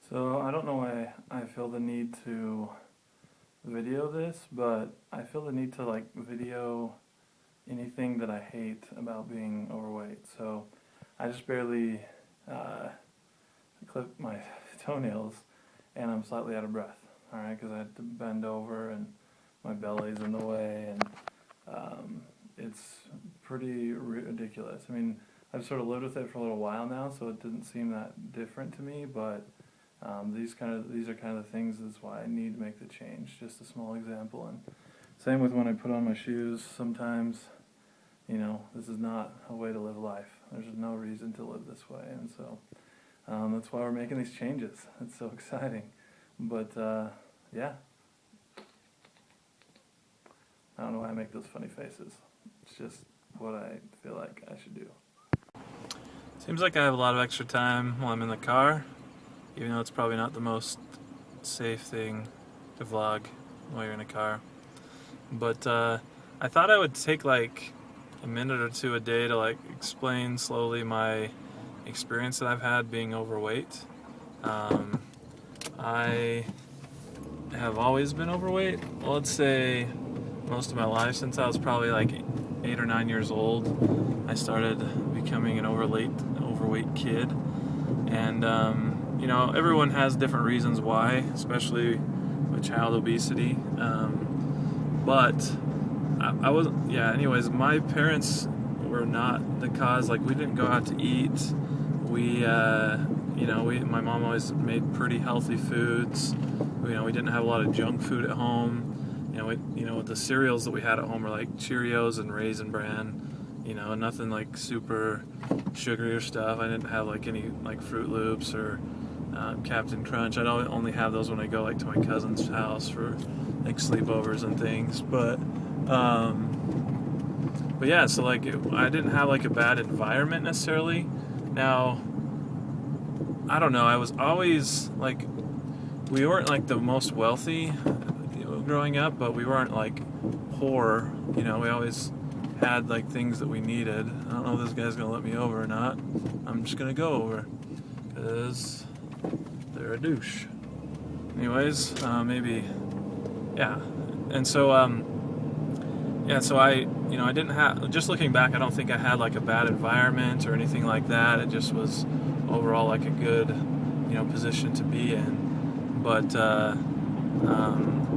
So I don't know why I feel the need to video this, but I feel the need to video anything that I hate about being overweight. So I just barely uh, clip my toenails and I'm slightly out of breath. All right, because I had to bend over and my belly's in the way, and it's pretty ridiculous. I mean, I've sort of lived with it for a little while now, so it didn't seem that different to me, but these are kind of the things that's why I need to make the change. Just a small example. And same with when I put on my shoes. Sometimes, this is not a way to live life. There's no reason to live this way, and so that's why we're making these changes. It's so exciting. But yeah, I don't know why I make those funny faces. It's just what I feel like I should do. Seems like I have a lot of extra time while I'm in the car, even though it's probably not the most safe thing to vlog while you're in a car. But I thought I would take like a minute or two a day to explain slowly my experience that I've had being overweight. I have always been overweight. Well, let's say most of my life, since I was probably 8 or 9 years old. I started becoming an overweight kid, and everyone has different reasons why, especially with child obesity. But I wasn't. Yeah. Anyways, my parents were not the cause. We didn't go out to eat. My mom always made pretty healthy foods. We didn't have a lot of junk food at home. The cereals that we had at home were Cheerios and Raisin Bran. Nothing super sugary or stuff. I didn't have any Fruit Loops or Captain Crunch. I'd only have those when I go to my cousin's house for sleepovers and things. But yeah, so I didn't have a bad environment necessarily. Now, I don't know. I was always we weren't the most wealthy growing up, but we weren't poor. We always had things that we needed. I don't know if this guy's gonna let me over or not. I'm just gonna go over because they're a douche. Anyways, maybe, yeah. And so so I didn't have, just looking back, I don't think I had a bad environment or anything like that. It just was overall a good position to be in. But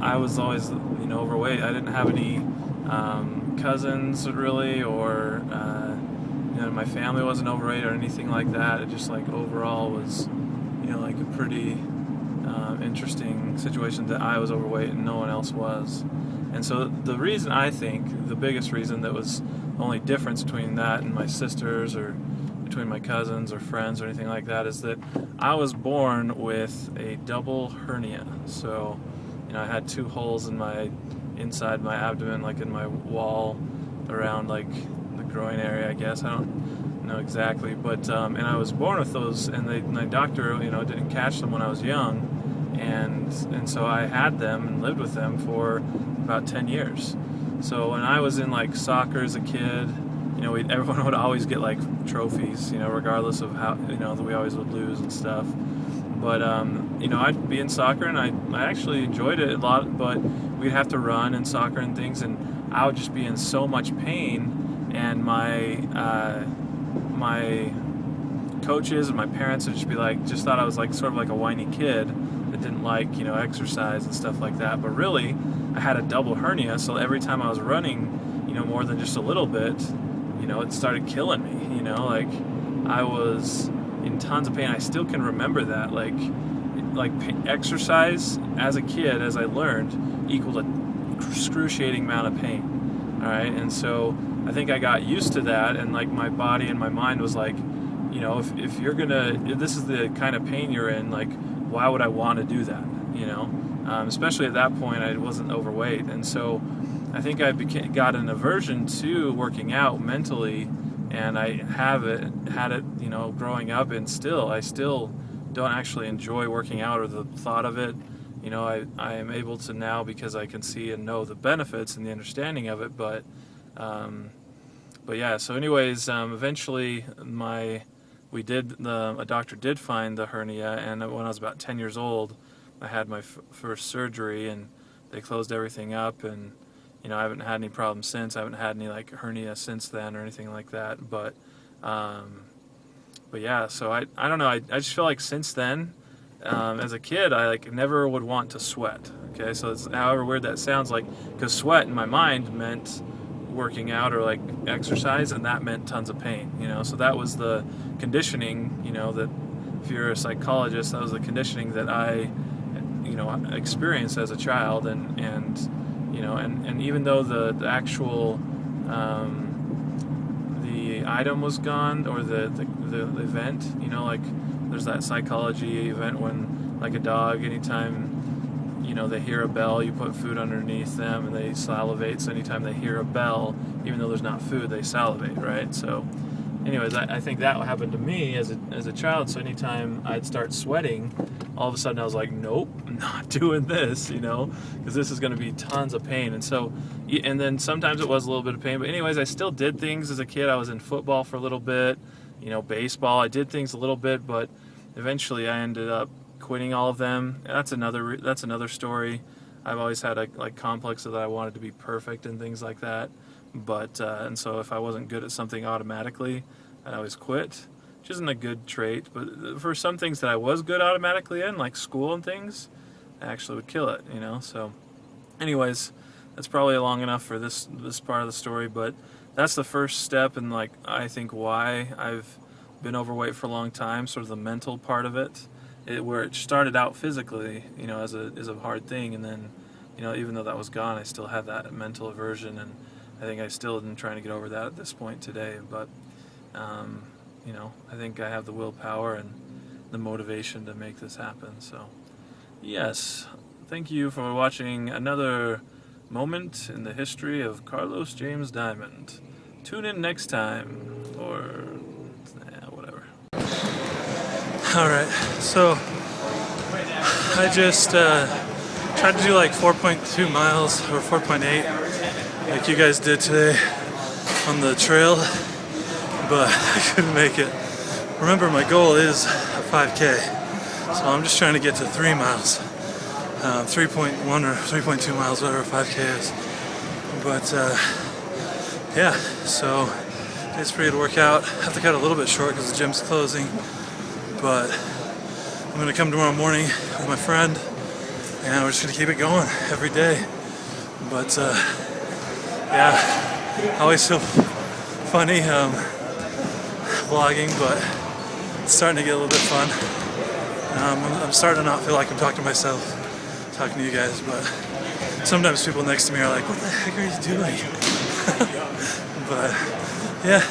I was always overweight. I didn't have any cousins really, or my family wasn't overweight or anything like that. It just overall was a pretty interesting situation that I was overweight and no one else was. And so the reason, I think the biggest reason that was the only difference between that and my sisters, or between my cousins or friends or anything like that, is that I was born with a double hernia. So I had 2 holes inside my abdomen, in my wall around the groin area, I guess. I don't know exactly, but and I was born with those, and my doctor didn't catch them when I was young, and so I had them and lived with them for about 10 years. So when I was in soccer as a kid, everyone would always get trophies, regardless of how that we always would lose and stuff. But I'd be in soccer, and I actually enjoyed it a lot, but we'd have to run in soccer and things, and I would just be in so much pain, and my coaches and my parents would just be just thought I was sort of a whiny kid that didn't exercise and stuff like that. But really, I had a double hernia, so every time I was running more than just a little bit, it started killing me. I was in tons of pain. I still can remember that. Exercise as a kid, as I learned, equaled an excruciating amount of pain. All right, and so I think I got used to that, and my body and my mind was if you're if this is the kind of pain you're in, why would I want to do that? Especially at that point, I wasn't overweight, and so I think I got an aversion to working out mentally, and I had it, growing up, and I still don't actually enjoy working out or the thought of it. I am able to now because I can see and know the benefits and the understanding of it, but yeah. So anyways, eventually my a doctor did find the hernia, and when I was about 10 years old, I had my first surgery, and they closed everything up, and I haven't had any problems since. I haven't had any like hernia since then or anything like that. But yeah, so I don't know. I just feel like since then, as a kid, I like never would want to sweat. Okay, so it's however weird that sounds, like, because sweat in my mind meant working out or like exercise, and that meant tons of pain. So that was the conditioning. That if you're a psychologist, that was the conditioning that I experienced as a child, and even though the actual the item was gone, or the event, like there's that psychology event when, like, a dog, anytime they hear a bell, you put food underneath them and they salivate. So anytime they hear a bell, even though there's not food, they salivate, right? So anyways, I think that happened to me as a child. So anytime I'd start sweating, all of a sudden I was like, nope, I'm not doing this, because this is going to be tons of pain. And then sometimes it was a little bit of pain, but anyways, I still did things as a kid. I was in football for a little bit, baseball. I did things a little bit, but eventually I ended up quitting all of them. That's another story. I've always had a complex that I wanted to be perfect and things like that. But and so if I wasn't good at something automatically, I'd always quit, which isn't a good trait. But for some things that I was good automatically in, like school and things, I actually would kill it. So anyways, that's probably long enough for this part of the story. But that's the first step, and I think why I've been overweight for a long time, sort of the mental part of it. Where it started out physically, as a hard thing, and then, even though that was gone, I still had that mental aversion, and I think I still am trying to get over that at this point today. But, I think I have the willpower and the motivation to make this happen. So, yes, thank you for watching another moment in the history of Carlos James Diamond. Tune in next time, or whatever. Alright, so I just tried to do like 4.2 miles or 4.8 like you guys did today on the trail, but I couldn't make it. Remember, my goal is a 5K, so I'm just trying to get to 3 miles, 3.1 or 3.2 miles, whatever 5K is. But yeah, so it's pretty good to work out. I have to cut it a little bit short because the gym's closing. But I'm going to come tomorrow morning with my friend, and we're just going to keep it going every day. But yeah, I always feel funny vlogging, but it's starting to get a little bit fun. I'm starting to not feel like I'm talking to myself, talking to you guys, but sometimes people next to me are like, what the heck are you doing? But yeah.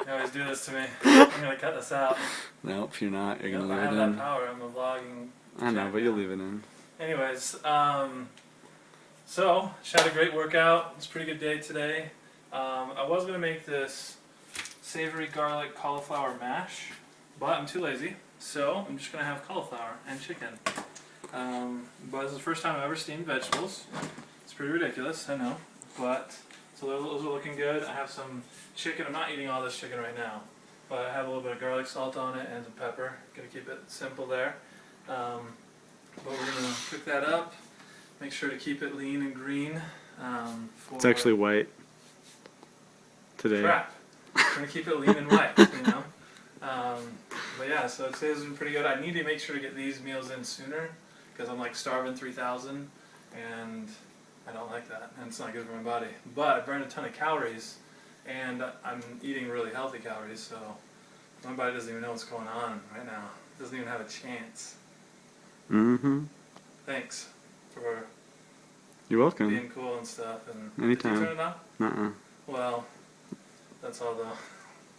You always do this to me. I'm gonna cut this out. Nope, you're not. You're gonna leave I it have in. that power. I'm a vlogging. I know, but you'll leave it in. Anyways, so just had a great workout. It's a pretty good day today. I was gonna make this savory garlic cauliflower mash, but I'm too lazy, so I'm just gonna have cauliflower and chicken. But this is the first time I've ever steamed vegetables. It's pretty ridiculous, I know, but so those are looking good. I have some chicken. I'm not eating all this chicken right now, but I have a little bit of garlic salt on it and some pepper. Gonna keep it simple there. But we're gonna cook that up. Make sure to keep it lean and green. It's actually white today. Crap. We're gonna keep it lean and white, But yeah, so today's been pretty good. I need to make sure to get these meals in sooner because I'm like starving 3,000, and I don't like that, and it's not good for my body. But I burned a ton of calories, and I'm eating really healthy calories, so my body doesn't even know what's going on right now. It doesn't even have a chance. Mm-hmm. Thanks for You're welcome. being cool and stuff. And Anytime. Did you turn it off? Uh-uh. Well, that's all though.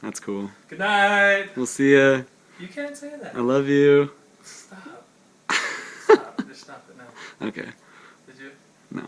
That's cool. Good night! We'll see ya. You can't say that. I love you. Stop. Stop. Just stop it now. Okay. Did you? No.